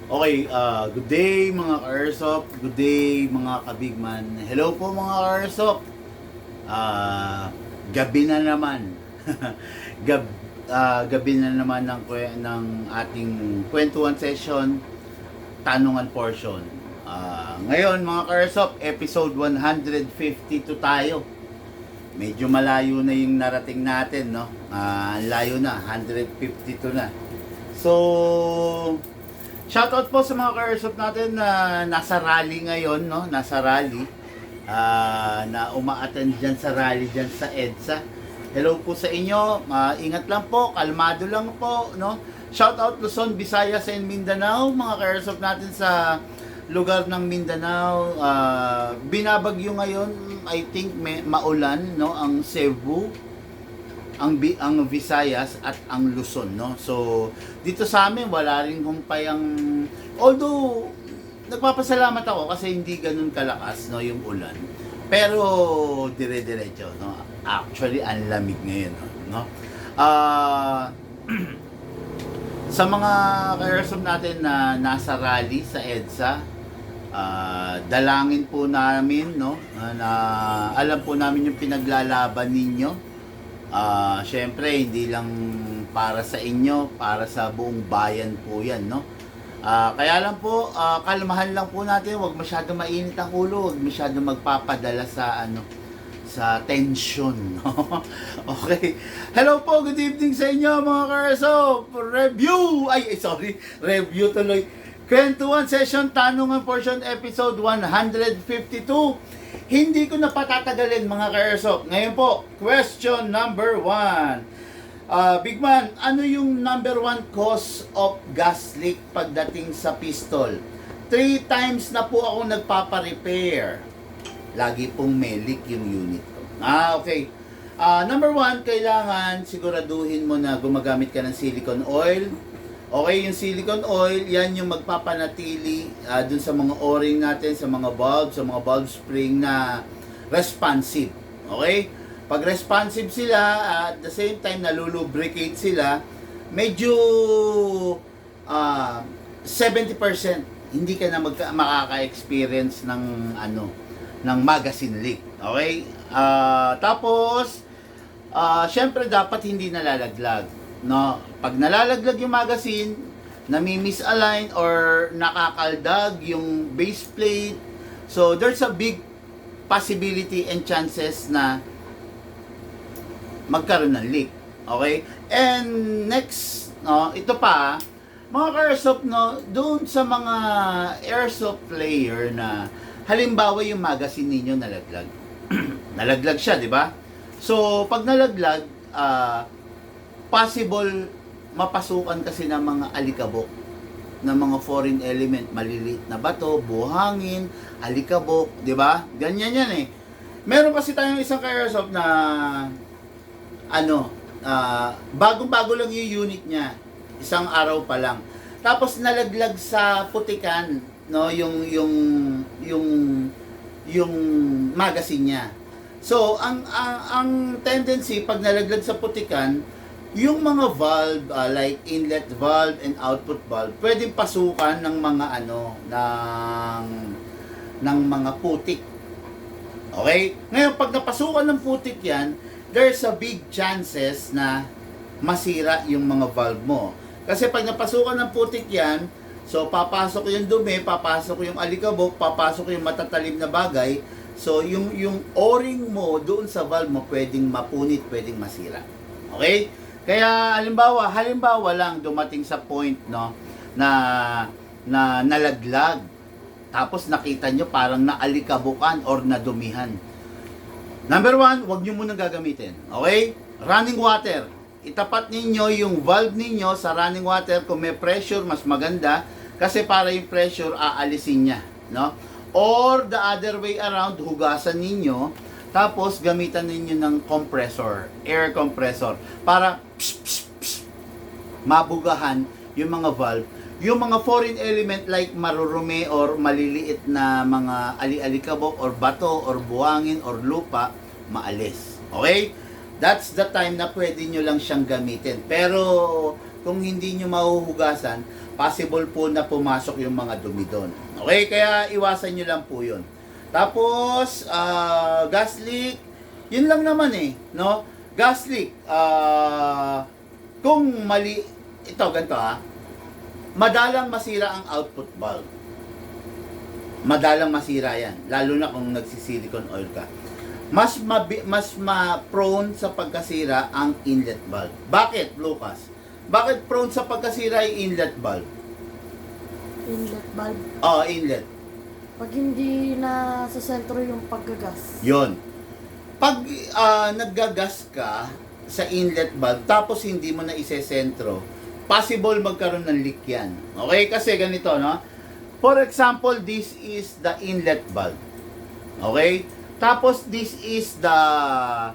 Okay, good day mga ka-Airsoft, good day mga kabigman. Hello po mga ka-Airsoft. Gabi na naman. Gab, gabi na naman ng ating kwentuhan session, tanungan portion. Ngayon mga ka-Airsoft, episode 152 tayo. Medyo malayo na yung narating natin, no? Layo na, 152 na. So, shoutout po sa mga ka-Airsoft natin na nasa rally ngayon, no? Nasa rally. Na uma-attend dyan sa rally dyan sa EDSA. Hello po sa inyo. Ingat lang po, kalmado lang po, no? Shoutout Luzon, Visayas, and Mindanao. Mga ka-Airsoft natin sa lugar ng Mindanao. Binabagyo ngayon, I think maulan, no? Ang Cebu, ang Visayas at ang Luzon, no? So dito sa amin wala rin humpay ang, although nagpapasalamat ako kasi hindi ganun kalakas, no, yung ulan. Pero dire-diretso, no? Actually ang lamig ngayon, no? Sa mga ka-Airsoft natin na nasa rally sa EDSA, dalangin po namin, no, na alam po namin yung pinaglalaban ninyo. Syempre hindi lang para sa inyo, para sa buong bayan po yan, no? Kaya lang po, kalmahan lang po natin, huwag masyado mainit ang ulo, huwag masyado magpapadala sa sa tension, no? Okay. Hello po, good evening sa inyo mga ka-Airsoft. Review tuloy. Kwentuhan session, tanungan portion, episode 152. Hindi ko na patatagalin mga ka-Airsoft. Ngayon po, question number 1. Big Man, ano yung number 1 cause of gas leak pagdating sa pistol? 3 times na po ako nagpapa-repair. Lagi pong may leak yung unit ko. Okay. Number 1, kailangan siguraduhin mo na gumagamit ka ng silicone oil. Okay, yung silicone oil, yan yung magpapanatili dun sa mga o-ring natin, sa mga valve spring na responsive. Okay? Pag responsive sila, at the same time nalulubricate sila, medyo 70% hindi ka na makaka-experience ng ng magazine leak. Okay? Tapos syempre dapat hindi nalalaglag, no? Pag nalalaglag yung magazine, nami-misalign or nakakaldag yung base plate, so there's a big possibility and chances na magkaroon ng leak. Okay? And next, no, ito pa, mga ka-Airsoft, no, doon sa mga airsoft player na halimbawa yung magazine ninyo nalaglag. Nalaglag siya, di ba? So, pag nalaglag, possible mapasukan kasi ng mga alikabok, ng mga foreign element, maliliit na bato, buhangin, alikabok, di ba? Ganyan yan eh. Meron kasi tayong isang ka-Airsoft na bagong-bago lang yung unit niya. Isang araw pa lang. Tapos nalaglag sa putikan, no, yung magazine niya. So, ang tendency pag nalaglag sa putikan, yung mga valve, like inlet valve and output valve, pwedeng pasukan ng mga ng mga putik. Okay? Ngayon, pag napasukan ng putik yan, there's a big chances na masira yung mga valve mo. Kasi pag napasukan ng putik yan, so papasok yung dumi, papasok yung alikabok, papasok yung matatalim na bagay, so yung o-ring mo doon sa valve mo pwedeng mapunit, pwedeng masira. Okay? Kaya halimbawa lang dumating sa point, no, na nalaglag. Tapos nakita nyo parang naalikabukan or nadumihan. Number 1, huwag nyo munang gagamitin. Okay? Running water. Itapat ninyo yung valve ninyo sa running water. Kung may pressure, mas maganda. Kasi para yung pressure, aalisin niya. No? Or the other way around, hugasan ninyo. Tapos gamitan ninyo ng compressor, air compressor. Para mabugahan yung mga valve. Yung mga foreign element like marurumi or maliliit na mga ali-alikabok or bato or buhangin or lupa, maalis. Okay? That's the time na pwede nyo lang siyang gamitin. Pero kung hindi nyo mahuhugasan, possible po na pumasok yung mga dumi doon. Okay, kaya iwasan nyo lang po yun. Tapos, gas leak, yun lang naman no? Gas leak, kung mali, ito, ganito madalang masira ang output valve. Madalang masira yan, lalo na kung nagsisilicone oil ka. Mas prone sa pagkasira ang inlet valve. Bakit, Lucas? Bakit prone sa pagkasira yung inlet valve? Inlet valve. Inlet. Pag hindi na sa sentro yung paggagas. Yon. Pag naggagas ka sa inlet valve tapos hindi mo na isesentro, possible magkaroon ng leak yan. Okay? Kasi ganito, no? For example, this is the inlet valve. Okay? Tapos this is the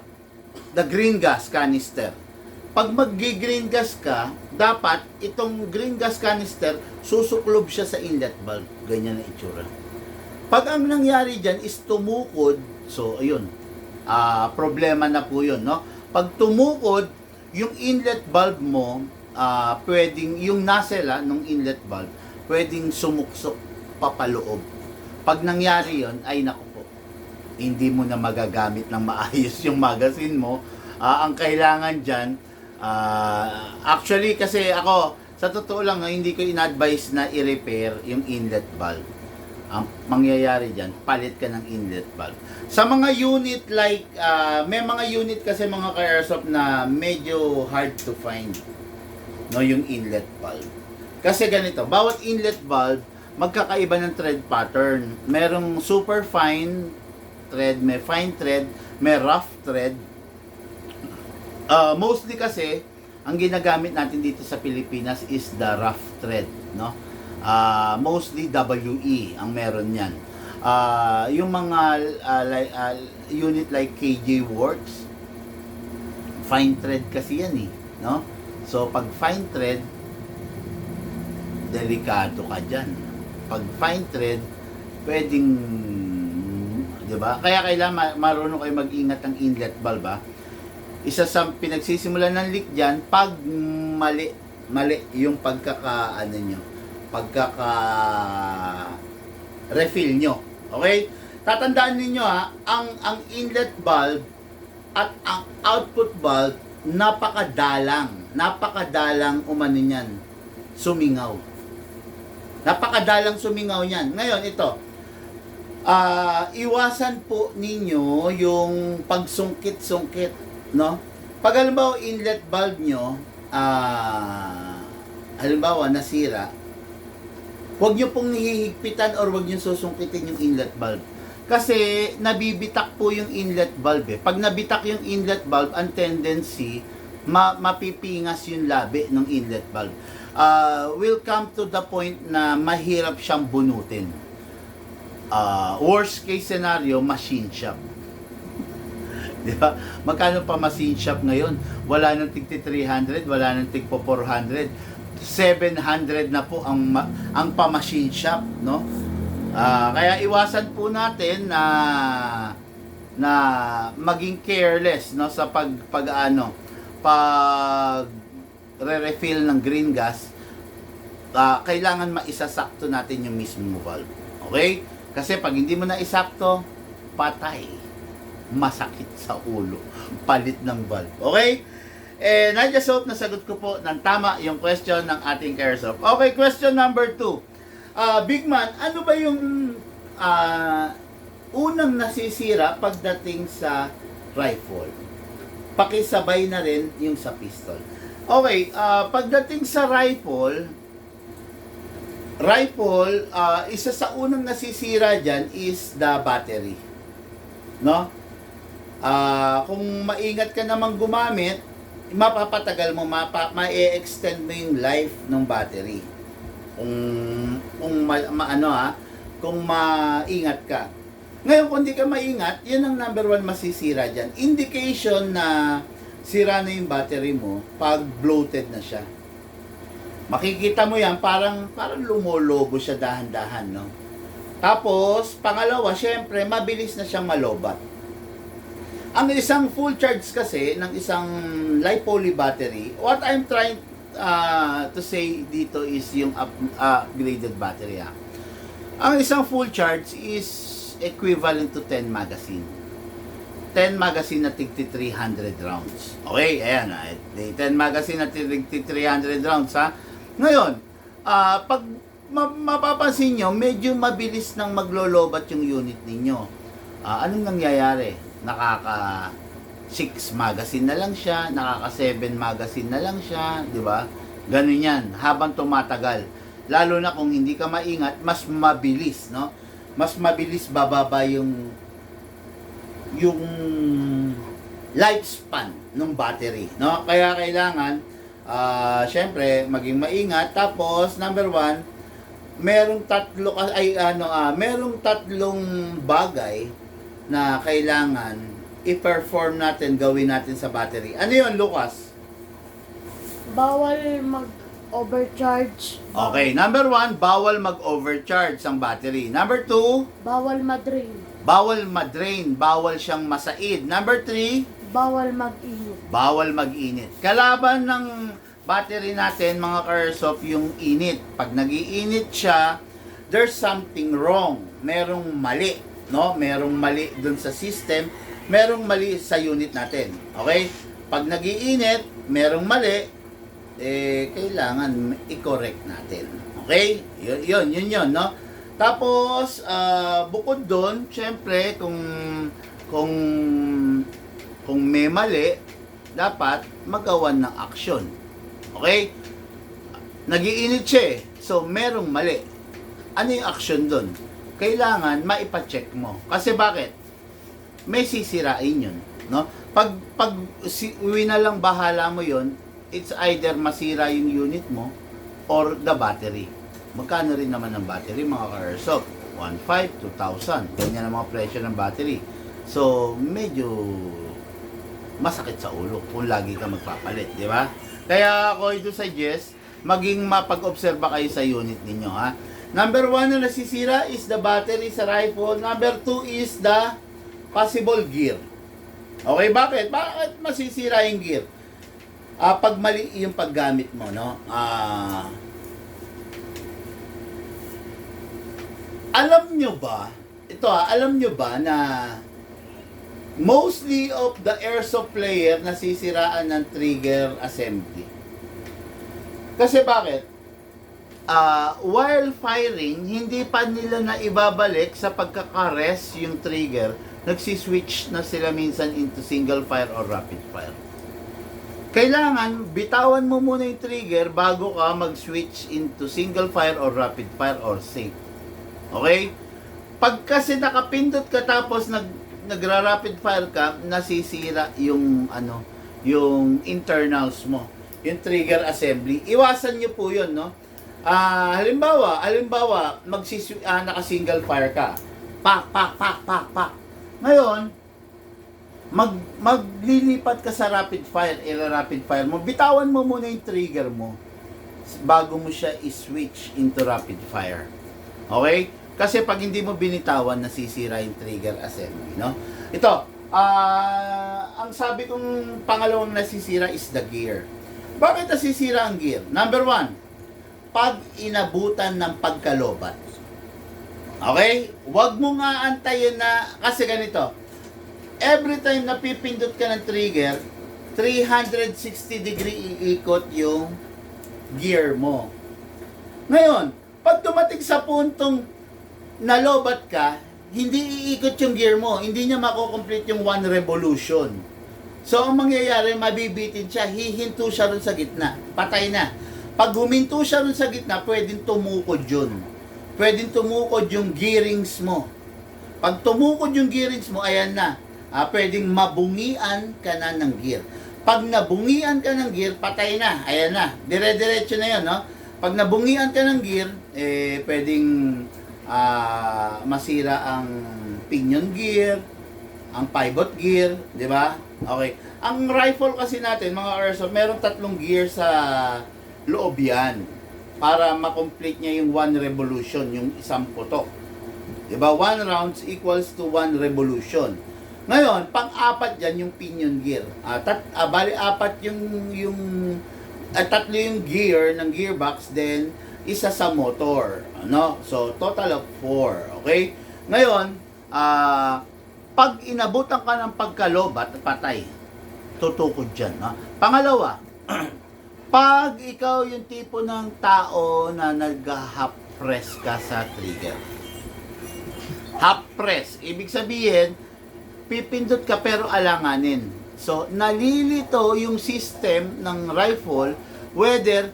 green gas canister. Pag mag-green gas ka, dapat itong green gas canister susuklob siya sa inlet valve. Ganyan na itsura. Pag ang nangyari dyan is tumukod, so ayun, problema na po yun, no? Pag tumukod, yung inlet valve mo, pwedeng, yung nozzle nung inlet valve, pwedeng sumuksok papaloob. Pag nangyari yon ay naku po, hindi mo na magagamit ng maayos yung magazine mo. Ang kailangan dyan, actually kasi ako, sa totoo lang, hindi ko in-advise na i-repair yung inlet valve. Ang mangyayari dyan, palit ka ng inlet valve. Sa mga unit like, may mga unit kasi mga ka-airsoft na medyo hard to find, no, yung inlet valve. Kasi ganito, bawat inlet valve, magkakaiba ng thread pattern. Merong super fine thread, may fine thread, may rough thread. Mostly kasi, ang ginagamit natin dito sa Pilipinas is the rough thread, no? Mostly WE ang meron yan. Yung mga unit like KJ Works, fine thread kasi yan no? So pag fine thread, delikado ka dyan. Pag fine thread, pwedeng, di ba? Kaya kailangan marunong kayo mag-ingat ng inlet valve, Isa sa pinagsisimulan ng leak dyan, pag mali yung pagkaka-refill nyo. Okay? Tatandaan ninyo ang inlet valve at ang output valve, napakadalang umano niyan, sumingaw. Napakadalang sumingaw niyan. Ngayon, ito, iwasan po ninyo yung pagsungkit-sungkit, no? Pag halimbawa inlet valve nyo, halimbawa nasira, huwag nyo pong hihigpitan or huwag nyo susungkitin yung inlet valve. Kasi nabibitak po yung inlet valve. Pag nabitak yung inlet valve, ang tendency, mapipingas yung labi ng inlet valve. Will come to the point na mahirap siyang bunutin. Worst case scenario, machine shop. Di ba? Magkano pa machine shop ngayon? Wala nang tig 300, wala nang tig 400. 700 na po ang pa-machine shop, no? Kaya iwasan po natin na maging careless, no, sa pag re-refill ng green gas. Kailangan maisasakto natin yung mismo valve. Okay? Kasi pag hindi mo na isakto, patay. Masakit sa ulo. Palit ng valve. Okay? I just hope nasagot ko po ng tama yung question ng ating Airsoft. Okay, question number 2. Big Man, ano ba yung unang nasisira pagdating sa rifle? Pakisabay na rin yung sa pistol. Okay, pagdating sa rifle, isa sa unang nasisira dyan is the battery. No? Kung maingat ka namang gumamit, mapapatagal mo, ma-extend mo yung life ng battery. Kung maingat ka. Ngayon, kung di ka maingat, yan ang number 1 masisira dyan. Indication na sira na yung battery mo pag bloated na siya. Makikita mo yan, parang lumolobo siya dahan-dahan, no? Tapos, pangalawa, syempre, mabilis na siyang malobat. Ang isang full charge kasi ng isang LiPo battery, what I'm trying to say dito is yung upgraded battery. Ang isang full charge is equivalent to 10 magazine. 10 magazine na tigti 300 rounds. Okay, ayan. 10 magazine na tigti 300 rounds, ha. Ngayon, pag mapapansin nyo, medyo mabilis nang maglolobat yung unit ninyo. Anong nangyayari? Nakaka 6 magazine na lang siya, nakaka 7 magazine na lang siya, di ba? Ganun yan, habang tumatagal. Lalo na kung hindi ka maingat, mas mabilis, no? Mas mabilis bababa yung lifespan ng battery, no? Kaya kailangan syempre maging maingat. Tapos number 1, merong tatlong bagay na kailangan i-perform natin, gawin natin sa battery. Ano 'yon, Lucas? Bawal mag-overcharge. Okay, number 1, bawal mag-overcharge ang battery. Number 2, Bawal madrain. bawal madrain, bawal siyang masaid. Number 3, Bawal mag-init. bawal mag-init. Kalaban ng battery natin, mga ka-airsoft, yung init. Pag nag-iinit siya, there's something wrong. Merong mali, no? Merong mali dun sa system, merong mali sa unit natin. Okay? Pag nag-iinit, merong mali, kailangan i-correct natin. Okay? Yun, no? Tapos, bukod doon, syempre, kung may mali, dapat magawan ng aksyon. Okay? Nagiinit siya eh. So, merong mali. Ano yung aksyon doon? Kailangan maipacheck mo. Kasi bakit? May sisirain yun. No? Pag winalang bahala mo yun, it's either masira yung unit mo or the battery. Magkano rin naman ang battery, mga ka-airsoft? 1,500, 2,000. Ganyan ang mga presyo ng battery. So, medyo masakit sa ulo kung lagi ka magpapalit, di ba? Kaya ako ito suggest, maging mapag-obserba kayo sa unit ninyo, ha? Number 1 na nasisira is the battery sa rifle. Number 2 is the possible gear. Okay, bakit? Bakit masisira yung gear? Pag mali yung paggamit mo, no? Alam nyo ba na mostly of the airsoft player nasisiraan ng trigger assembly? Kasi bakit? While firing, hindi pa nila na ibabalik sa pagkakares yung trigger. Nagsiswitch na sila minsan into single fire or rapid fire. Kailangan, bitawan mo muna yung trigger bago ka mag-switch into single fire or rapid fire or safe. Okay? Pag kasi nakapindot ka tapos nagra-rapid fire ka, nasisira yung yung internals mo, yung trigger assembly. Iwasan niyo po 'yon, no? Halimbawa, naka-single fire ka. Pak. Ngayon, maglilipat ka sa rapid fire, rapid fire mo. Bitawan mo muna yung trigger mo bago mo siya i-switch into rapid fire. Okay? Kasi pag hindi mo binitawan, nasisira yung trigger assembly, no? Ito, ang sabi kong pangalawang nasisira is the gear. Bakit nasisira ang gear? Number 1, pag inabutan ng pagkalobat. Okay? Huwag mo nga antayin na, kasi ganito, every time na pipindot ka ng trigger, 360 degree iikot yung gear mo. Ngayon, pag dumating sa puntong nalobat ka, hindi iikot yung gear mo. Hindi niya mako-complete yung 1 revolution. So, ang mangyayari, mabibitin siya. Hihinto siya rin sa gitna. Patay na. Pag huminto siya rin sa gitna, pwedeng tumukod yun. Pwedeng tumukod yung gearings mo. Pag tumukod yung gearings mo, ayan na. Pwedeng mabungian ka na ng gear. Pag nabungian ka ng gear, patay na. Ayan na. Dire-diretso na yun, no? Pag nabungian ka ng gear, pwedeng masira ang pinion gear, ang pivot gear, di ba? Okay. Ang rifle kasi natin, mga airsoft, meron 3 gear sa loob yan para makomplete niya yung 1 revolution, yung isang putok. Di ba? 1 rounds equals to 1 revolution. Ngayon, pang-apat dyan yung pinion gear. Bali, 4 yung tatlo yung gear ng gearbox, then isa sa motor, ano? So total of 4, okay? Ngayon, pag inabutan ka ng pagkalobat, patay. Tutukod dyan, no? Pangalawa, pag ikaw yung tipo ng tao na nag-half press ka sa trigger. Half press, ibig sabihin, pipindot ka pero alanganin. So, nalilito yung system ng rifle whether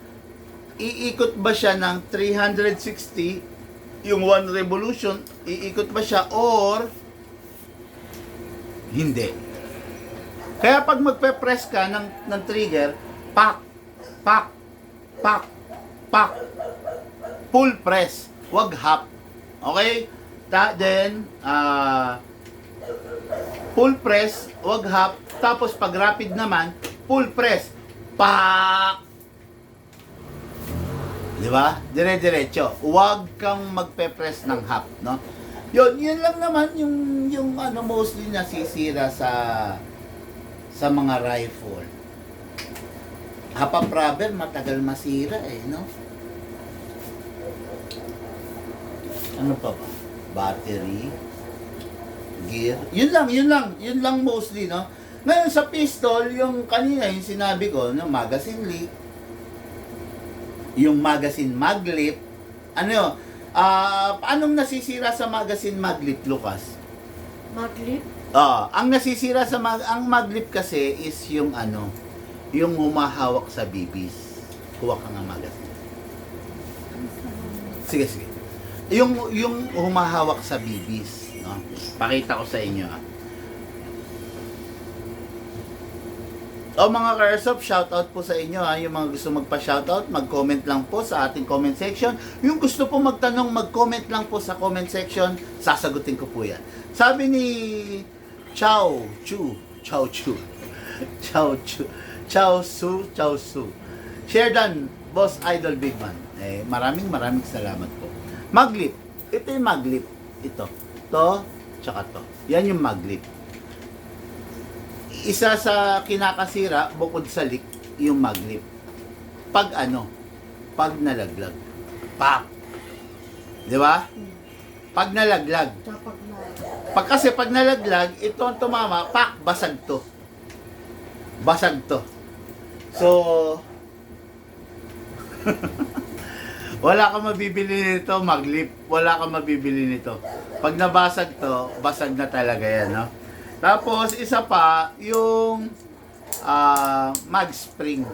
iikot ba siya ng 360, yung 1 revolution, iikot ba siya or hindi. Kaya pag magpe-press ka ng trigger, pak, pak, pak, pak, full press, wag half. Okay? Then, full press, wag half. Tapos pag rapid naman, full press. Pak! Di ba? Dire-diretso. Huwag kang magpe-press ng half, no? Yun lang naman yung ano mostly nasisira sa mga rifle. Half rubber matagal masira no? Ano pa ba? Battery, gear. Yun lang mostly, no? Ngayon sa pistol, yung kanina yung sinabi ko, no, magazine leak, yung magazine maglip, ano, anong nasisira sa magazine maglip, Lucas? Maglip? Ang nasisira sa ang maglip kasi is yung ano, yung humahawak sa bibis. Kuha ka nga magazine. Sige. Yung humahawak sa bibis, no? Pakita ko sa inyo, mga ka-airsoft, shoutout po sa inyo Yung mga gusto magpa-shoutout, mag-comment lang po sa ating comment section. Yung gusto po magtanong, mag-comment lang po sa comment section. Sasagutin ko po yan. Sabi ni Chow Su. Share done, Boss Idol Big Man. Maraming salamat po. Maglip. Ito yung maglip. Ito. To, tsaka to. Yan yung maglip. Isa sa kinakasira, bukod sa leak, yung maglip. Pag nalaglag. Pak! Di ba? Pag nalaglag. Kasi pag nalaglag, ito ang tumama, pak! Basag to. So, wala kang mabibili nito, maglip. Wala kang mabibili nito. Pag nabasag to, basag na talaga yan, no? Tapos, isa pa, yung mag spring.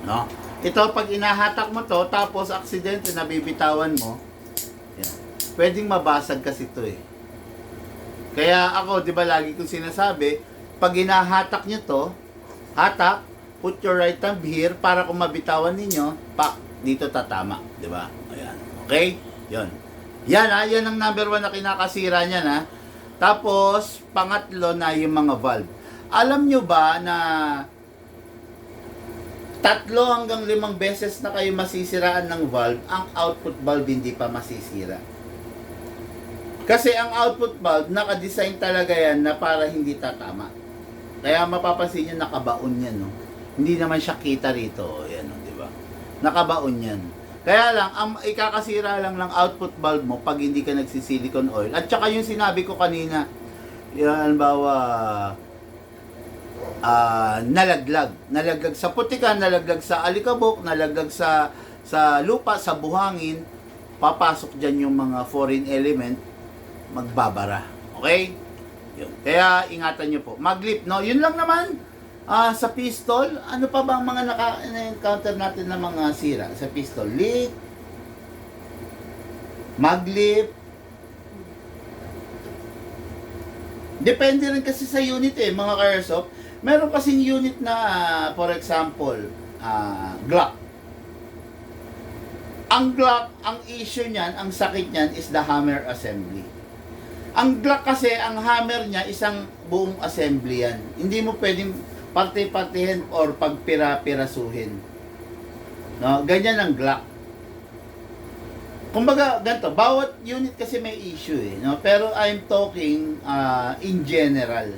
No? Ito, pag inahatak mo to, tapos aksidente, nabibitawan mo, yan. Pwedeng mabasag kasi to eh. Kaya ako, di ba lagi kong sinasabi, pag inahatak nyo to, hatak, put your right thumb here, para kung mabitawan ninyo, pak, dito tatama. Di ba? Ayan. Okay? Yan. Yan ang number 1 na kinakasira niyan ha. Tapos, pangatlo na yung mga valve. Alam nyo ba na 3 hanggang 5 beses na kayo masisiraan ng valve, ang output valve hindi pa masisira. Kasi ang output valve, naka-design talaga yan na para hindi tatama. Kaya mapapansin nyo, nakabaon yan, no? Hindi naman siya kita rito, yan, no? Di ba? Nakabaon yan. Kaya lang, ang ikakasira lang ng output valve mo pag hindi ka nagsisilicone oil. At saka yung sinabi ko kanina, yan, halimbawa, nalaglag sa putikan, nalaglag sa alikabok, nalaglag sa lupa, sa buhangin, papasok dyan yung mga foreign element, magbabara. Okay? Yun. Kaya ingatan nyo po. Maglip, no? Yun lang naman. Sa pistol, ano pa ba ang mga na-encounter natin na mga sira sa pistol? Leak, maglip. Depende rin kasi sa unit mga ka-airsoft. Meron kasing unit na, for example, Glock. Ang Glock, ang issue niyan, ang sakit niyan is the hammer assembly. Ang Glock kasi, ang hammer niya, isang buong assembly yan. Hindi mo pwedeng parte-partihin or pagpira-pirasuhin. No? Ganyan ang Glock. Kumbaga, ganito, bawat unit kasi may issue no? Pero I'm talking in general.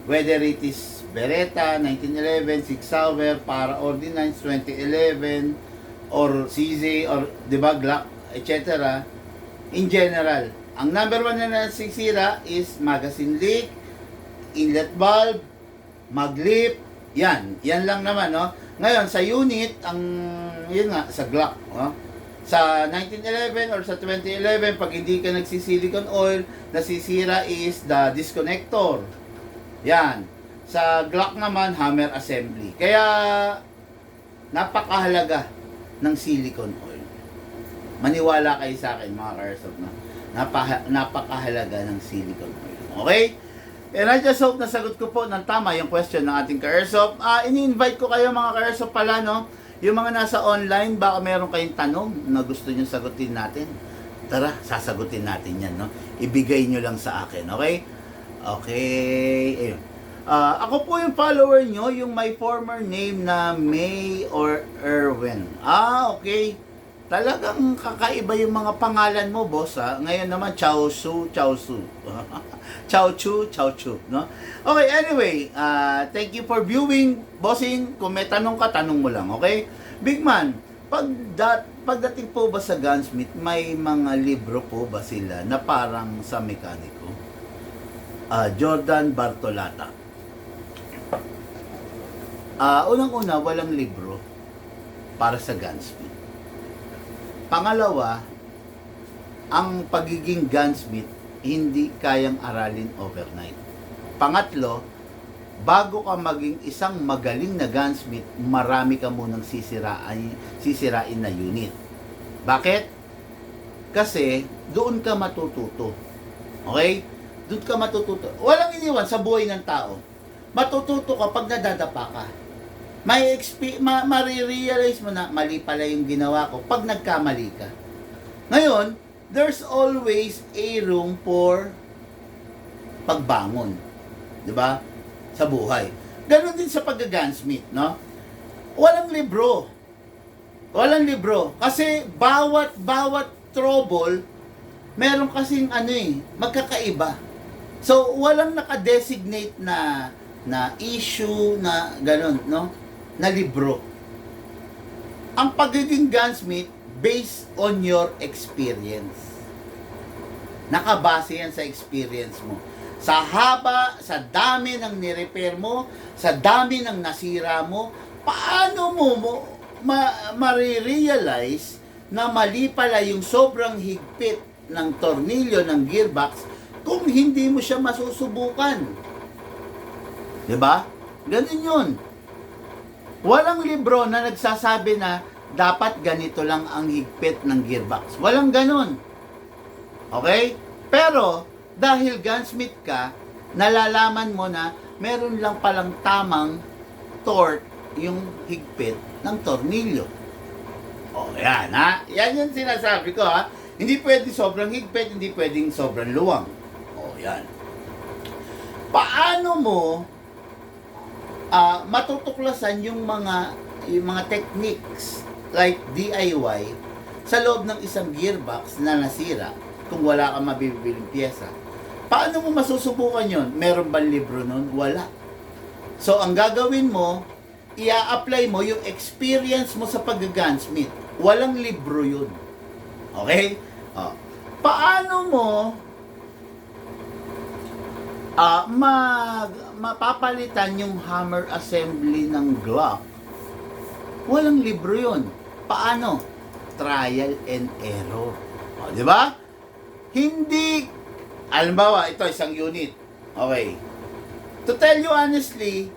Whether it is Beretta 1911, Sig Sauer, para Ordnance 2011, or CZ, or, di ba, Glock, etc. In general, ang number one na nasisira is magazine leak, inlet valve, mag-lip, yan lang naman, no? Ngayon, sa unit, yun nga, sa Glock, no? Sa 1911 or sa 2011, pag hindi ka nagsisilicone oil, nasisira is the disconnector. Yan. Sa Glock naman, hammer assembly. Kaya, napakahalaga ng silicone oil. Maniwala kayo sa akin, mga ka-airsoft, no? Napakahalaga ng silicone oil. Okay? And I just hope nasagot ko po ng tama yung question ng ating ka-airsoft. Ini-invite ko kayo, mga ka-airsoft pala, no? Yung mga nasa online, baka meron kayong tanong na gusto nyo sagutin natin. Tara, sasagutin natin yan, no? Ibigay nyo lang sa akin, okay? Okay, ayun. Ako po yung follower nyo, yung my former name na May or Erwin. Okay. Talagang kakaiba yung mga pangalan mo, boss, ha? Ngayon naman, Chow Su. Chow Chu, no? Okay, anyway, thank you for viewing, bossing. Kung may tanong ka, tanong mo lang, okay? Big man, pagdating po ba sa gunsmith, may mga libro po ba sila na parang sa mekaniko? Jordan Bartolata. Unang-una, walang libro para sa gunsmith. Pangalawa, ang pagiging gunsmith hindi kayang aralin overnight. Pangatlo, bago ka maging isang magaling na gunsmith, marami ka munang sisirain na unit. Bakit? Kasi doon ka matututo. Okay? Doon ka matututo. Walang iniwan sa buhay ng tao. Matututo ka pag nadadapa ka. Marirealize mo na mali pala yung ginawa ko pag nagkamali ka. Ngayon, there's always a room for pagbangon. 'Di ba? Sa buhay. Ganon din sa pag-gunsmith, no? Walang libro. Kasi bawat trouble, meron kasing magkakaiba. So, walang naka-designate na issue na ganon, no? Na libro. Ang pagiging gunsmith based on your experience. Nakabase yan sa experience mo. Sa haba, sa dami ng nirepair mo, sa dami ng nasira mo, paano mo marirealize na mali pala yung sobrang higpit ng tornilyo ng gearbox kung hindi mo siya masusubukan? Diba? Ganun yun. Walang libro na nagsasabi na dapat ganito lang ang higpit ng gearbox. Walang ganun. Okay? Pero, dahil gunsmith ka, nalalaman mo na meron lang palang tamang torque yung higpit ng tornilyo. Yan, ha? Yan yung sinasabi ko, ha? Hindi pwedeng sobrang higpit, hindi pwedeng sobrang luwang. Yan. Paano mo matutuklasan yung mga techniques like DIY sa loob ng isang gearbox na nasira kung wala kang mabibiling pyesa? Paano mo masusubukan yon? Meron bang libro nun? Wala. So, ang gagawin mo, ia-apply mo yung experience mo sa pag-gunsmith. Walang libro yun. Okay? Paano mo mapapalitan yung hammer assembly ng Glock? Walang libro yun. Paano? Trial and error. Di ba? Hindi, halimbawa, ito isang unit. Okay. To tell you honestly,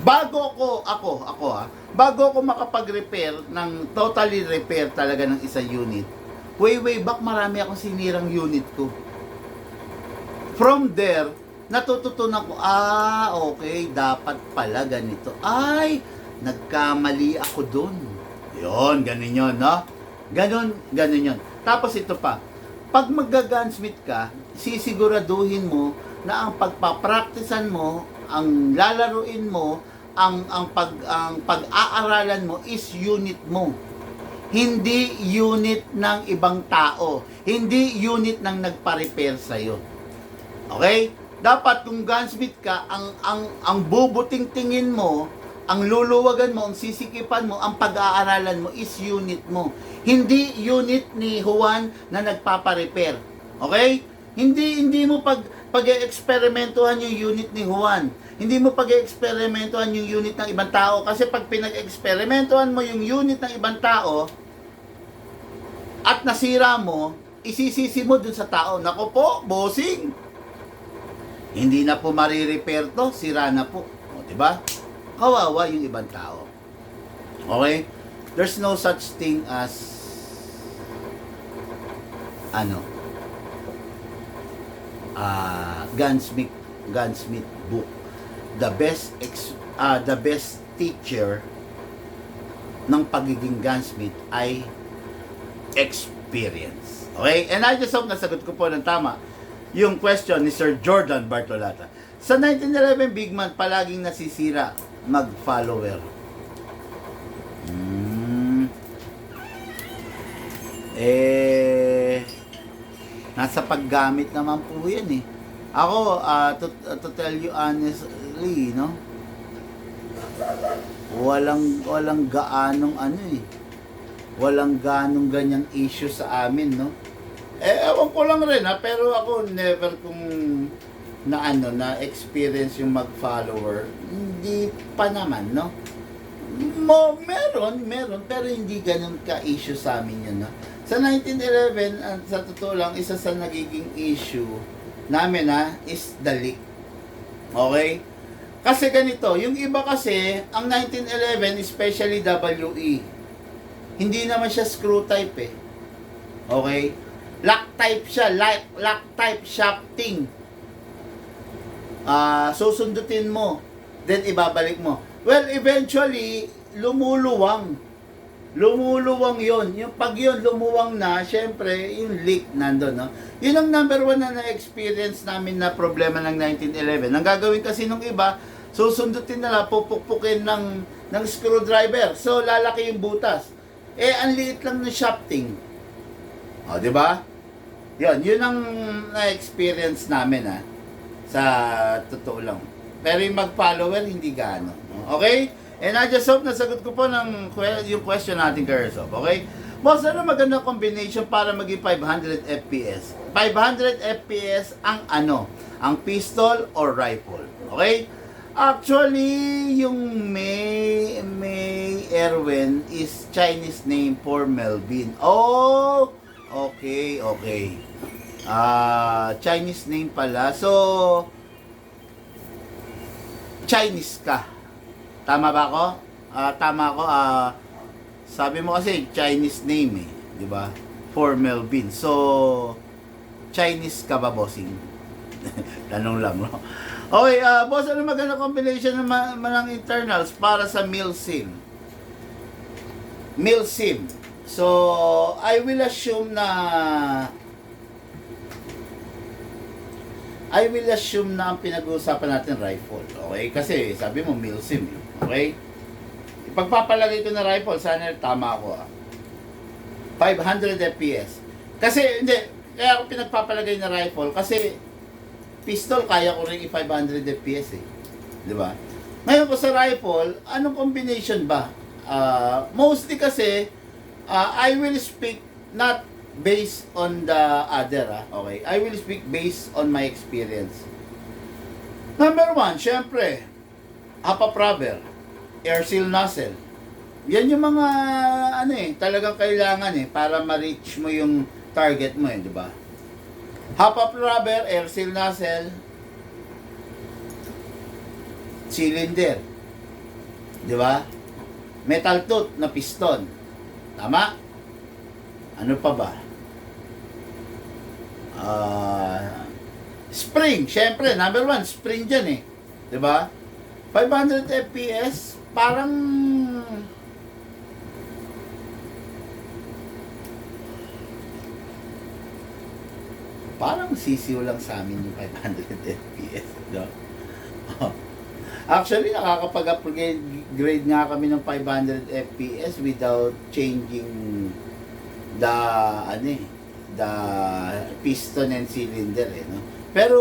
bago ako makapag-repair ng totally repair talaga ng isang unit, way back marami akong sinirang unit ko. From there, natututunan ko, okay, dapat pala ganito. Ay, nagkamali ako dun. Yun, ganun yun, no? Ganun yun. Tapos ito pa, pag mag-gunsmith ka, sisiguraduhin mo na ang pagpapracticean mo, ang lalaruin mo, ang pag-aaralan mo is unit mo. Hindi unit ng ibang tao. Hindi unit ng nagpa-repair sa'yo. Okay? Dapat kung gunsmith ka, ang bubuting tingin mo, ang luluwagan mo, ang sisikipan mo, ang pag-aaralan mo is unit mo. Hindi unit ni Juan na nagpapa-repair. Okay? Hindi mo pag-eksperimentuhan yung unit ni Juan. Hindi mo pag-eksperimentuhan yung unit ng ibang tao kasi pag pinag-eksperimentuhan mo yung unit ng ibang tao at nasira mo, isisisi mo dun sa tao. Nako po, bossing. Hindi na po marirepair to, sira na po. O, diba? Kawawa yung ibang tao. Okay? There's no such thing as gunsmith book. The best teacher ng pagiging gunsmith ay experience. Okay? And I just hope nasagot ko po ng tama yung question ni Sir Jordan Bartolata. Sa 1911 Big Man, palaging nasisira mag-follower. Nasa paggamit naman po yan eh. Ako, to tell you honestly, no? Walang gaanong walang ganong ganyang issue sa amin, no? Ewan ko lang rin ha, pero ako never kong na experience yung mag-follower. Hindi pa naman, no? Meron, pero hindi ganun ka-issue sa amin yun, no? Sa 1911, sa totoo lang, isa sa nagiging issue namin is the leak. Okay? Kasi ganito, yung iba kasi, ang 1911, especially WE, hindi naman siya screw type eh. Okay? Lock type siya, lock type shafting. Susundutin mo, then ibabalik mo. Well, eventually, lumuluwang yon. Yung pag yun lumuwang na, syempre, yung leak nandun, no? Yun ang number one na na-experience namin na problema ng 1911. Ang gagawin kasi nung iba, susundutin nila, pupukpukin ng screwdriver. So, lalaki yung butas. Ang liit lang ng shafting. O, di ba? Yun ang na-experience namin, sa totoo lang. Pero yung mag-follower, hindi gaano. Okay? And I just hope nasagot ko po yung question natin, Kersof. Okay? Boss, ano magandang combination para maging 500 FPS? 500 FPS ang ang pistol or rifle. Okay? Actually, yung May Erwin is Chinese name for Melvin. Oh! Okay. Chinese name pala. So, Chinese ka. Tama ba ako? Tama ako. Sabi mo kasi Chinese name eh, 'di ba? For Melvin. So Chinese ka ba, bossing? Tanong lang, no? Okay, boss, ano maganda combination ng internals para sa Milsim? So, I will assume na ang pinag-uusapan natin rifle. Okay? Kasi sabi mo Milsim. Okay? Ipagpapalagay ko na rifle, sana tama ako 500 FPS. Kasi hindi, kaya ako pinagpapalagay na rifle kasi pistol kaya ko rin 500 FPS eh. 'Di ba? Ngayon po sa rifle, anong combination ba? Mostly kasi I will speak not based on the other, okay? I will speak based on my experience. Number one, syempre, APAP rubber, air seal nozzle. Yan yung mga talagang kailangan para ma-reach mo yung target mo di ba? APAP rubber, air seal nozzle, cylinder. Di ba? Metal tooth na piston. Tama? Ano pa ba? Spring, syempre, number one, spring dyan di ba? 500 FPS, parang sisiw lang sa amin yung 500 FPS, no? Actually, nakakapag-upgrade nga kami ng 500 FPS without changing the piston and cylinder no? Pero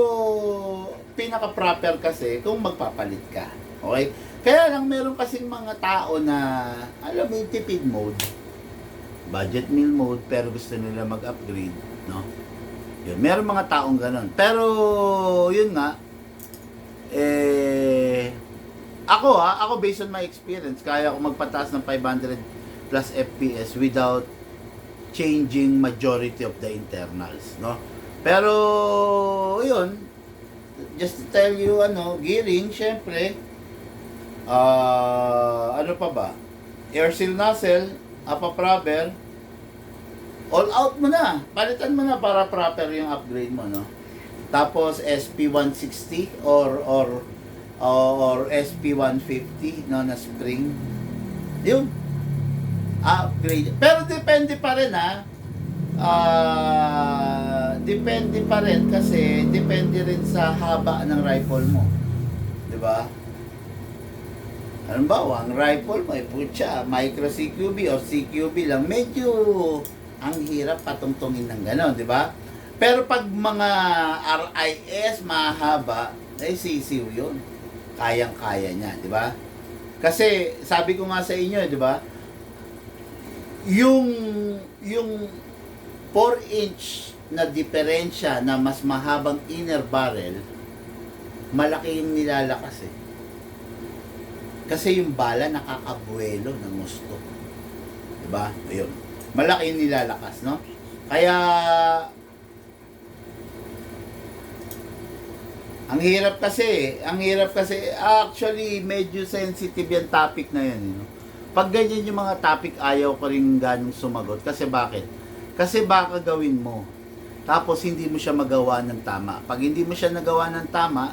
pinaka-proper kasi kung magpapalit ka. Okay? Kaya lang meron kasing mga tao na, alam mo yung tipid mode, budget meal mode, pero gusto nila mag-upgrade, no? Yun, meron mga taong ganun. Pero, yun nga, ako based on my experience, kaya ko magpataas ng 500 plus FPS without changing majority of the internals, no? Pero, yun, just to tell you, gearing, syempre, ano pa ba? Air seal nozzle, proper, all out mo na. Palitan mo na para proper yung upgrade mo, no? Tapos SP160 or SP150, no, na spring. Yun. Upgrade. Pero depende pa rin, depende pa rin kasi depende rin sa haba ng rifle mo. 'Di ba? Halimbawa, ang rifle mo, putya, micro CQB o CQB lang, medyo ang hirap patungtungin ng gano'n, di ba? Pero pag mga RIS mahaba, sisiw yun. Kayang-kaya niya, di ba? Kasi, sabi ko nga sa inyo, di ba? Yung 4-inch na diferensya na mas mahabang inner barrel, malaki yung nilalakas Kasi yung bala nakakabuelo ng gusto. Diba? Ayun. Malaki yung nilalakas, no? Kaya, ang hirap kasi, actually, medyo sensitive yung topic na yan, Pag ganyan yung mga topic, ayaw ko rin ganong sumagot. Kasi bakit? Kasi baka gawin mo. Tapos, hindi mo siya magawa ng tama. Pag hindi mo siya nagawa ng tama,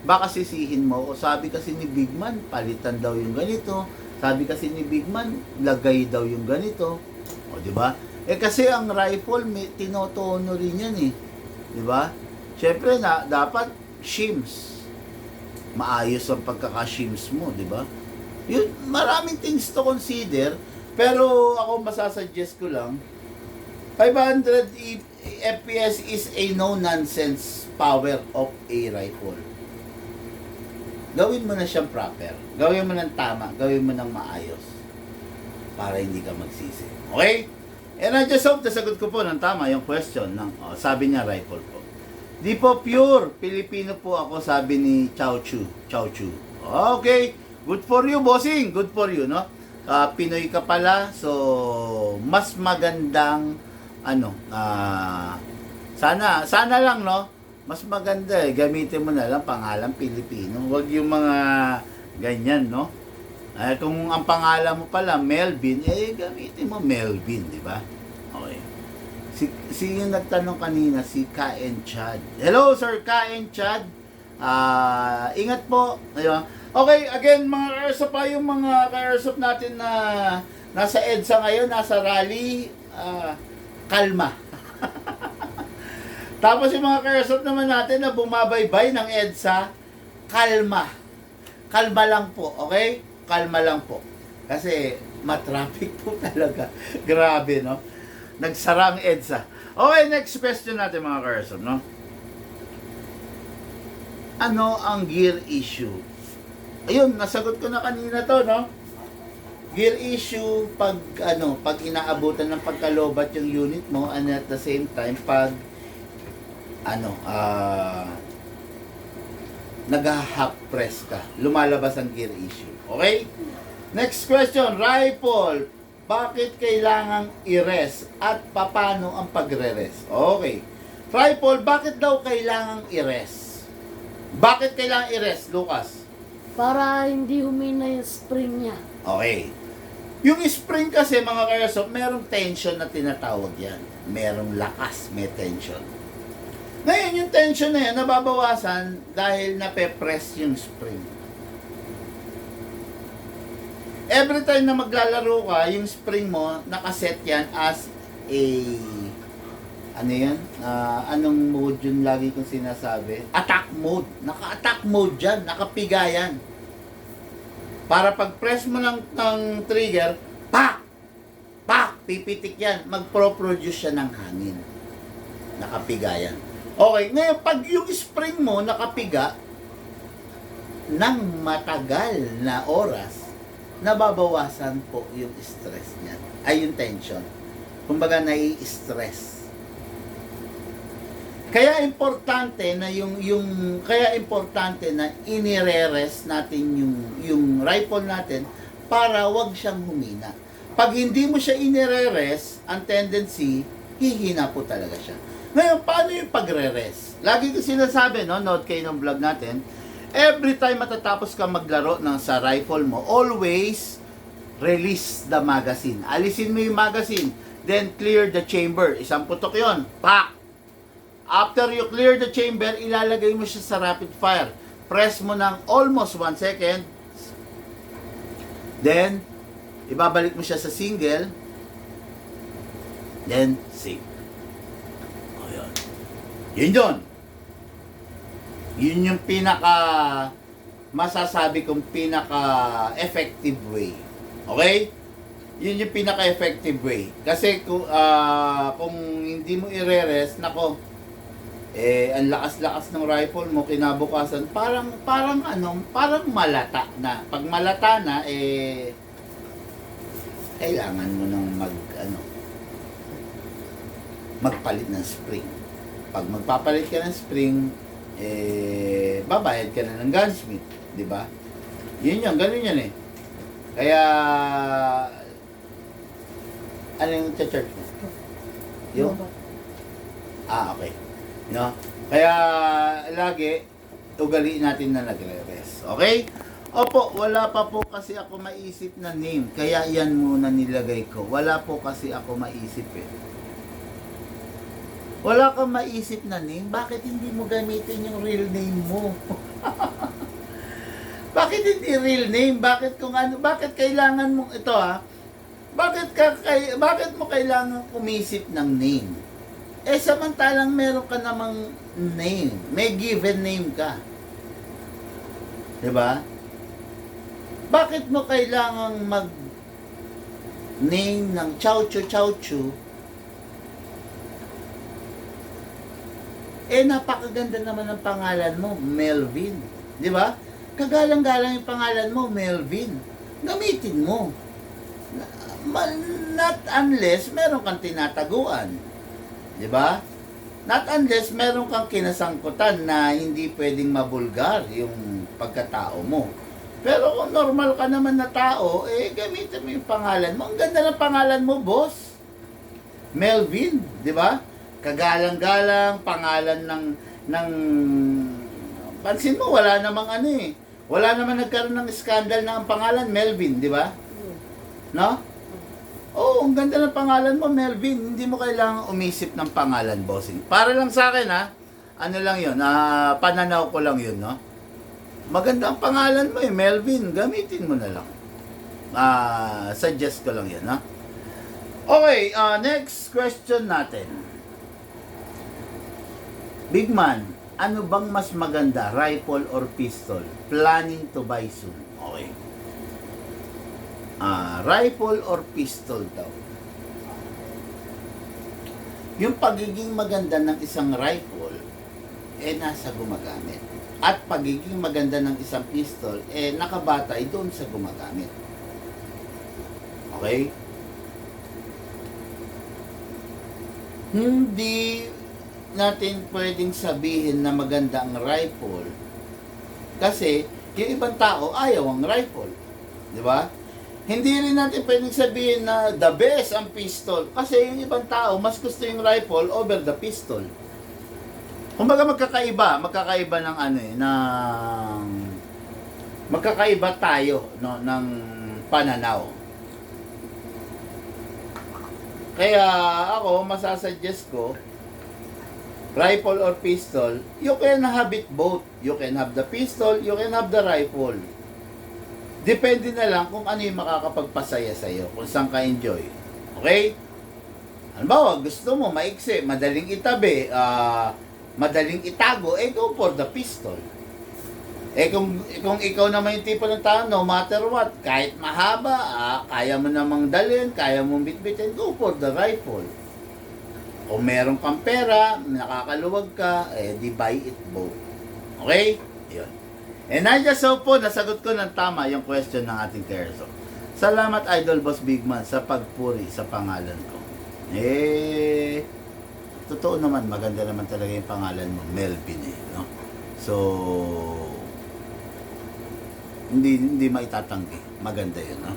baka sisihin mo, o sabi kasi ni Bigman, palitan daw yung ganito. Sabi kasi ni Bigman, lagay daw yung ganito. O, di ba? Kasi ang rifle, may tinotono rin yan Di ba? Siyempre dapat shims. Maayos ang pagkaka-shims mo, di ba? Yun, maraming things to consider. Pero ako masasuggest ko lang, 500 FPS is a no-nonsense power of a rifle. Gawin mo na siyang proper. Gawin mo ng tama. Gawin mo ng maayos. Para hindi ka magsisi. Okay? And I just hope nasagot ko po ng tama yung question. Sabi niya rifle po. Di po pure. Pilipino po ako, sabi ni Chow Chu. Okay. Good for you, bossing. Good for you, no? Pinoy ka pala. So, mas magandang sana lang, no? Mas maganda gamitin mo na lang pangalan Pilipino. Huwag yung mga ganyan, no? Kung ang pangalan mo pala Melvin, gamitin mo Melvin, di ba? Okay. Si yung nagtanong kanina, si Ka-en Chad. Hello, Sir Ka-en Chad. Ingat po. Ayun. Okay, again, mga ka-airsoft yung mga ka-airsoft natin na nasa EDSA ngayon, nasa rally, kalma. Tapos yung mga ka-airsoft naman natin na bumabaybay ng EDSA, kalma. Kalma lang po, okay? Kalma lang po. Kasi matraffic po talaga. Grabe, no? Nagsara ang EDSA. Okay, next question natin mga ka-airsoft, no? Ano ang gear issue? Ayun, nasagot ko na kanina to, no? Gear issue pag inaabutan ng pagkalobat yung unit mo, and at the same time pag nag-half press ka, lumalabas ang gear issue. Okay? Next question, rifle, bakit kailangang i-rest at paano ang pagre-rest? Okay. Rifle, bakit daw kailangang i-rest? Bakit kailangang i-rest, Lucas? Para hindi humina yung spring niya. Okay. Yung spring kasi, mga ka-airsoft, merong tension na tinatawag yan. Merong lakas, may tension. Ngayon, yung tension na yan, nababawasan dahil nape-press yung spring. Every time na maglalaro ka, yung spring mo, nakaset yan as a, anong mode yun lagi kong sinasabi? Attack mode. Naka-attack mode dyan, nakapiga yan. Para pag-press mo ng trigger, pak! Pak! Pipitik yan. Mag-pro-produce siya ng hangin. Nakapiga yan. Okay, ngayon pag yung spring mo nakapiga, ng matagal na oras, nababawasan po yung stress niya. Ay, yung tension. Kumbaga, nai-stress. Kaya importante na kaya importante na inire-rest natin yung rifle natin para wag siyang humina. Pag hindi mo siya inire-rest, ang tendency, hihina po talaga siya. Ngayon, paano yung pagre-rest? Lagi ko sinasabi, no, note kayo ng vlog natin, every time matatapos ka maglaro sa rifle mo, always release the magazine. Alisin mo yung magazine, then clear the chamber. Isang putok yon. Pak! After you clear the chamber, ilalagay mo siya sa rapid fire. Press mo ng almost 1 second. Then, ibabalik mo siya sa single. Then, save. O, yun. Yun yun. Yun yung masasabi kong effective way. Okay? Yun yung effective way. Kasi kung hindi mo i-rest, nako, ang lakas-lakas ng rifle mo kinabukasan, parang malata na. Pag malata na, kailangan mo nang magpalit ng spring. Pag magpapalit ka ng spring, babayad ka na ng gunsmith, di ba? Yun, ganun yan eh. Kaya, ano yung charge mo? Yung? Okay. No? Kaya, lagi, ugaliin natin na nagre-rest. Okay? Opo, wala pa po kasi ako maisip na name. Kaya yan muna nilagay ko. Wala po kasi ako maisip eh. Wala kang maisip na name? Bakit hindi mo gamitin yung real name mo? Bakit hindi real name? Bakit kailangan mo ito bakit mo kailangan umisip ng name? Samantalang meron ka namang name. May given name ka. 'Di ba? Bakit mo kailangang name ng Chowchu? Napakaganda naman ng pangalan mo, Melvin. 'Di ba? Kagalang-galang yung pangalan mo, Melvin. Gamitin mo. Not unless meron kang tinataguan. 'Di ba? Not unless meron kang kinasangkutan na hindi pwedeng mabulgar yung pagkatao mo. Pero kung normal ka naman na tao, gamitin mo yung pangalan mo. Ang ganda ng pangalan mo, boss. Melvin, 'di ba? Kagalang-galang pangalan ng pansin mo, wala namang wala naman nagkaroon ng scandal na ang pangalan Melvin, 'di ba? No? Ang ganda ng pangalan mo, Melvin. Hindi mo kailangang umisip ng pangalan, bossing. Para lang sa akin, ano lang yun, pananaw ko lang yun, no? Maganda ang pangalan mo, Melvin. Gamitin mo na lang. Suggest ko lang yun, no? Okay, next question natin. Big man, ano bang mas maganda, rifle or pistol? Planning to buy soon. Okay. Rifle or pistol daw. Yung pagiging maganda ng isang rifle, nasa gumagamit. At pagiging maganda ng isang pistol, nakabatay doon sa gumagamit. Okay? Hindi natin pwedeng sabihin na maganda ang rifle kasi yung ibang tao ayaw ang rifle. Di ba? Hindi rin natin pwedeng sabihin na the best ang pistol kasi yung ibang tao mas gusto yung rifle over the pistol. Kumbaga magkakaiba ng magkakaiba tayo, no, ng pananaw. Kaya ako masasuggest ko rifle or pistol, you can have it both. You can have the pistol, you can have the rifle. Depende na lang kung ano yung makakapagpasaya sa'yo, kung saan ka enjoy. Okay? Halimbawa, gusto mo maiksi, madaling itabi, madaling itago, go for the pistol. Kung ikaw naman yung tipo ng tao, no matter what, kahit mahaba, kaya mo namang dalhin, kaya mong bitbitin, go for the rifle. Kung meron kang pera, nakakaluwag ka, di buy it both. Okay? Yun. And I just hope po, nasagot ko ng tama yung question ng ating Kerso. Salamat, Idol Boss Bigman, sa pagpuri sa pangalan ko. Totoo naman, maganda naman talaga yung pangalan mo, Melvin no? So, hindi maitatanggi. Maganda yun, no?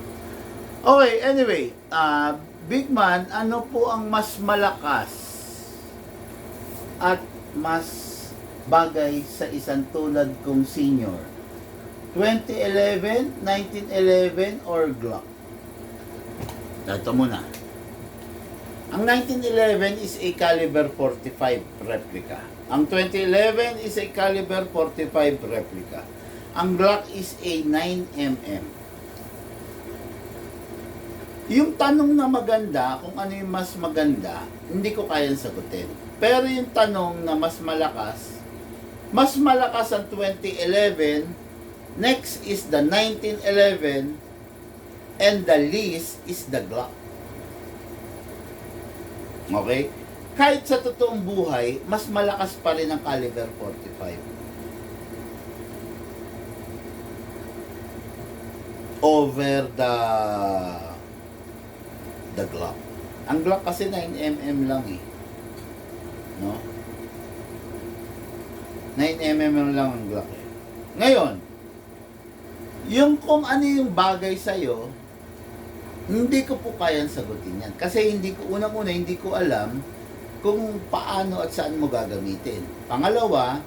Okay, anyway, Bigman, ano po ang mas malakas at mas bagay sa isang tulad kong senior? 2011, 1911, or Glock? Ito muna. Ang 1911 is a caliber 45 replica. Ang 2011 is a caliber 45 replica. Ang Glock is a 9mm. Yung tanong na maganda, kung ano yung mas maganda, hindi ko kayang sagutin. Pero yung tanong na mas malakas ang 2011, next is the 1911, and the least is the Glock. Okay? Kahit sa totoong buhay, mas malakas pa rin ang caliber 45 over the Glock. Ang Glock kasi 9mm lang eh. No? 9mm lang ang Glock eh. Ngayon, yung kung ano yung bagay sa'yo, hindi ko po kayang sagutin yan. Kasi unang-una, hindi ko alam kung paano at saan mo gagamitin. Pangalawa,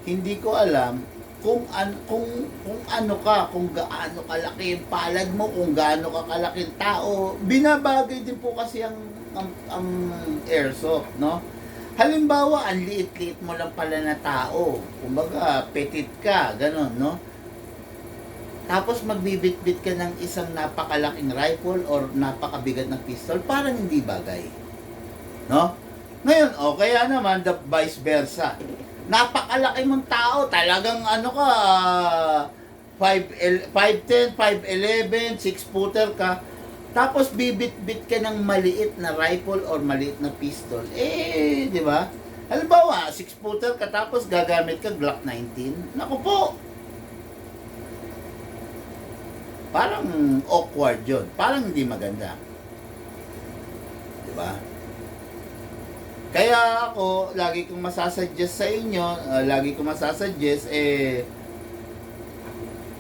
hindi ko alam kung ano ka, kung gaano kalaki yung palad mo, kung gaano ka kalaki tao. Binabagay din po kasi ang airsoft, no? Halimbawa, ang liit-liit mo lang pala na tao. Kumbaga, petit ka, gano'n, no? Tapos magbibit-bit ka ng isang napakalaking rifle or napakabigat na pistol, parang hindi bagay. No? Ngayon, kaya naman, the vice versa. Napakalaki mong tao, talagang 5'10", 5'11", 6-footer ka, tapos bibit-bit ka ng maliit na rifle or maliit na pistol. Di ba? Halimbawa, 6-footer ka, tapos gagamit ka Glock 19. Naku po! Parang awkward yun. Parang hindi maganda. Diba? Kaya ako, lagi kong masasuggest sa inyo,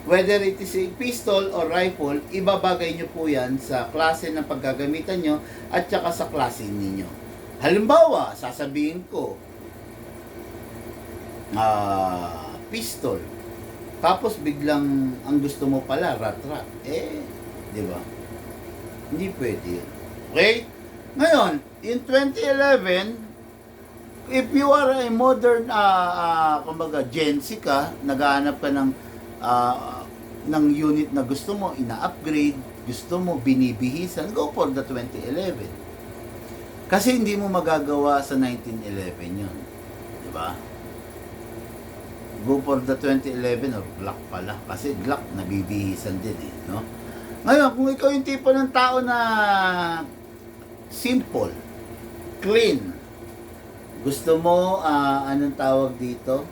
whether it is a pistol or rifle, ibabagay nyo po yan sa klase ng paggagamitan nyo at saka sa klase ninyo. Halimbawa, sasabihin ko, pistol. Tapos biglang ang gusto mo pala rat-rat. Di ba? Hindi pwede yun. Okay? Ngayon, in 2011, if you are a modern kumbaga Gen Z ka, naghahanap ka ng unit na gusto mo, ina-upgrade, gusto mo binibihisan, go for the 2011. Kasi hindi mo magagawa sa 1911 yun. Di ba? Go for the 2011 or Glock pala. Kasi Glock, nabibihisan din eh. No? Ngayon, kung ikaw yung tipo ng tao na simple, clean, gusto mo, anong tawag dito?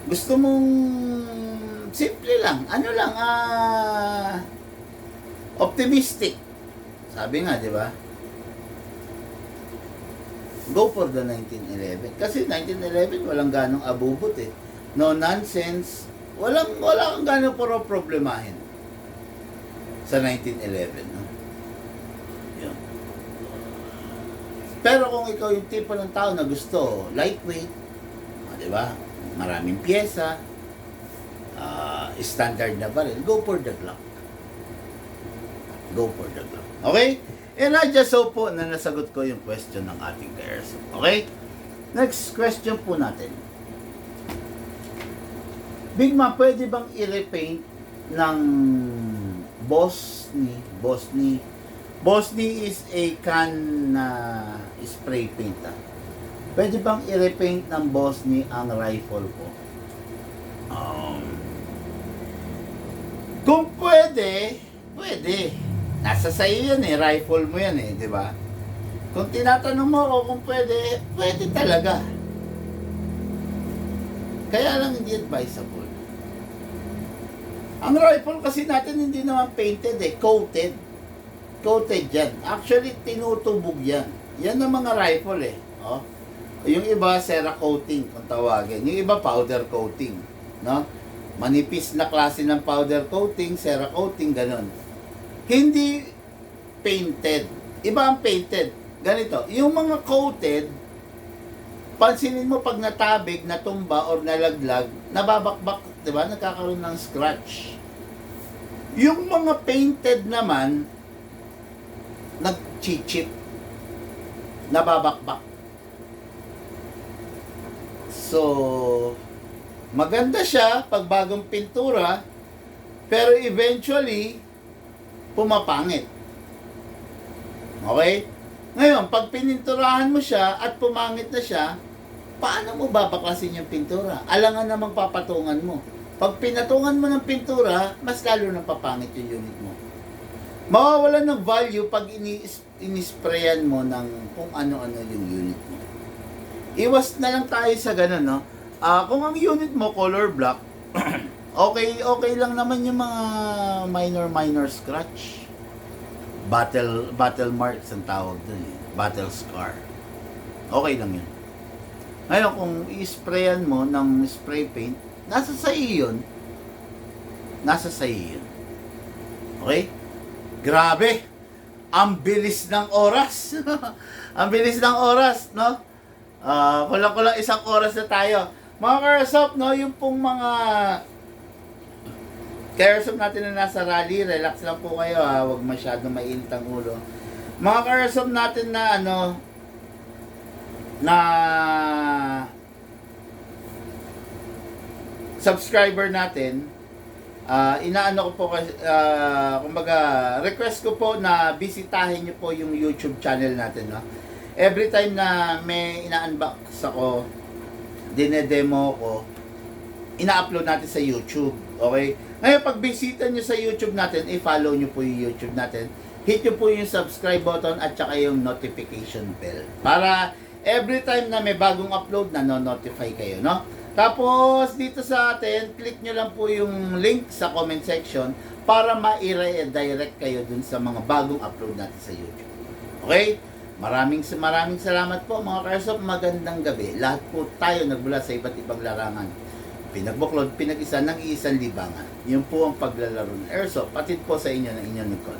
Gusto mong simple lang. Ano lang, optimistic. Sabi nga, di ba? Go for the 1911. Kasi 1911, walang ganong abubot eh. No nonsense. Wala kang ganong problemahin sa 1911. No? Yun. Pero kung ikaw yung tipo ng tao na gusto, lightweight, di ba? Maraming pyesa, standard na baril, go for the Glock. Go for the Glock. Okay? And I just hope po na nasagot ko yung question ng ating ka-airsoft. Okay? Next question po natin. Big Ma, pwede bang i-repaint ng Bosni? Bosni is a can na spray paint. Pwede bang i-repaint ng Bosni ang rifle ko? Kung pwede, pwede. Nasa sa'yo yan eh, rifle mo yan eh, di ba? Kung tinatanong mo ako kung pwede, pwede talaga. Kaya lang hindi advisable. Ang rifle kasi natin hindi naman painted coated. Coated yan. Actually, tinutubog yan. Yan ang mga rifle Oh. Yung iba, Cerakoting kung tawagin. Yung iba, powder coating. No? Manipis na klase ng powder coating, Cerakoting, ganun. Hindi painted. Iba ang painted. Ganito. Yung mga coated, pansinin mo pag natabig, natumba, or nalaglag, nababakbak, di ba? Nagkakaroon ng scratch. Yung mga painted naman, nag-chip, nababakbak. So, maganda siya pag bagong pintura, pero eventually, pumapangit. Okay? Ngayon, pag pininturahan mo siya at pumangit na siya, paano mo babaklasin yung pintura? Alangan namang papatungan mo. Pag pinatungan mo ng pintura, mas lalo nang papangit yung unit mo. Mawawalan ng value pag inisprayan mo ng kung ano-ano yung unit mo. Iwas na lang tayo sa ganun, no? Kung ang unit mo color black, okay lang naman yung mga minor scratch. Battle marks ang tawag dun Battle scar. Okay lang yun. Ngayon, kung i-sprayan mo ng spray paint, nasa sa iyo yun. Nasa sa iyo yun. Okay? Grabe! Ang bilis ng oras! Ang bilis ng oras, no? Kulang-kulang isang oras na tayo. Mga Caresoft, no? Yung pong mga Caresoft natin na nasa rally, relax lang po kayo ha. Huwag masyadong mainit ang ulo. Mga Caresoft natin na na subscriber natin, inaano ko po kasi, kumbaga, request ko po na bisitahin nyo po yung YouTube channel natin, no? Every time na may ina-unbox ako, dinedemo ko, ina-upload natin sa YouTube, okay? Ngayon, pag bisita nyo sa YouTube natin, i-follow nyo po yung YouTube natin, hit nyo po yung subscribe button at saka yung notification bell. Para every time na may bagong upload, na-notify kayo, no? Tapos, dito sa atin, click nyo lang po yung link sa comment section para ma-redirect kayo dun sa mga bagong upload natin sa YouTube. Okay? Maraming salamat po mga Caresoft. Magandang gabi. Lahat po tayo nagbula sa iba't ibang larangan. Pinagbuklod, pinag-isa ng iisang libangan. Yun po ang paglalaro ng Airsoft. Patid po sa inyo ng inyong lingkod.